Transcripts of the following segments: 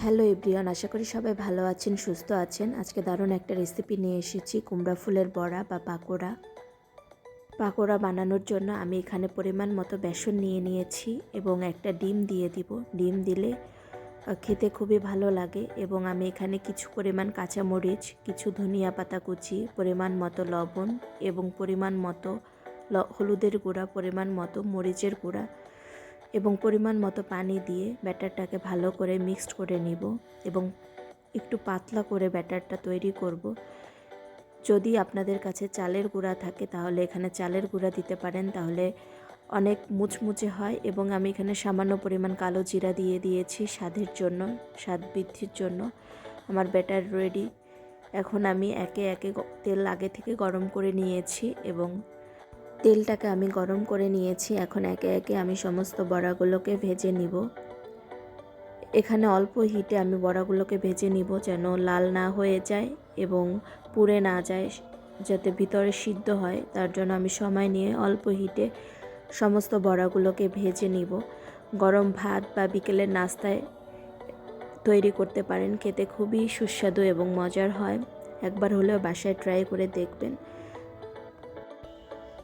Hello everyone, আশা করি সবাই ভালো আছেন, সুস্থ আছেন। আজকে দারুণ একটা রেসিপি নিয়ে এসেছি, কুমড়া ফুলের বড়া বা পাকোড়া। পাকোড়া বানানোর জন্য আমি এখানে পরিমাণ মতো বেসন নিয়ে নিয়েছি এবং একটা ডিম দিয়ে দিব। ডিম দিলে খেতে খুবই ভালো লাগে। এবং আমি এখানে কিছু পরিমাণ কাঁচামরিচ, কিছু ধনিয়া পাতা কুচি, পরিমাণ মতো লবণ এবং পরিমাণ মতো হলুদের গুঁড়া, পরিমাণ মতো মরিচের গুঁড়া এবং পরিমাণ মতো পানি দিয়ে ব্যাটারটাকে ভালো করে মিক্সড করে নিব এবং একটু পাতলা করে ব্যাটারটা তৈরি করব। যদি আপনাদের কাছে চালের গুঁড়া থাকে তাহলে এখানে চালের গুঁড়া দিতে পারেন, তাহলে অনেক মুচমুচে হয়। এবং আমি এখানে সামান্য পরিমাণ কালো জিরা দিয়ে দিয়েছি স্বাদের জন্য, স্বাদ বৃদ্ধির জন্য। আমার ব্যাটার রেডি। এখন আমি একে একে তেল আগে থেকে গরম করে নিয়েছি এবং তেলটাকে আমি গরম করে নিয়েছি। এখন একে একে আমি সমস্ত বড়াগুলোকে ভেজে নিব। এখানে অল্প হিটে আমি বড়াগুলোকে ভেজে নিব যেন লাল না হয়ে যায় এবং পুড়ে না যায়, যাতে ভিতরে সিদ্ধ হয়। তার জন্য আমি সময় নিয়ে অল্প হিটে সমস্ত বড়াগুলোকে ভেজে নিব। গরম ভাত বা বিকেলের নাস্তায় তৈরি করতে পারেন, খেতে খুবই সুস্বাদু এবং মজার হয়। একবার হলেও বাসায় ট্রাই করে দেখবেন।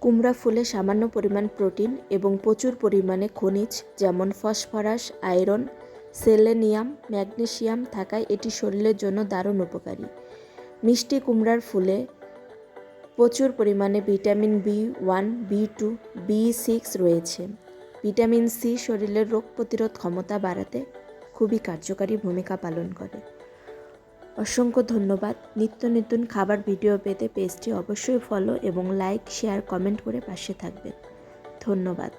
কুমড়া ফুলে সামান্য পরিমাণ প্রোটিন এবং প্রচুর পরিমাণে খনিজ যেমন ফসফরাস, আয়রন, সেলেনিয়াম, ম্যাগনেসিয়াম থাকায় এটি শরীরের জন্য দারুণ উপকারী। মিষ্টি কুমড়ার ফুলে প্রচুর পরিমাণে ভিটামিন B1, B2, B6 রয়েছে। ভিটামিন সি শরীরের রোগ প্রতিরোধ ক্ষমতা বাড়াতে খুবই কার্যকারী ভূমিকা পালন করে। অসংখ্য ধন্যবাদ। নিত্য নতুন খাবার ভিডিও পেতে পেজটি অবশ্যই ফলো এবং লাইক, শেয়ার, কমেন্ট করে পাশে থাকবেন। ধন্যবাদ।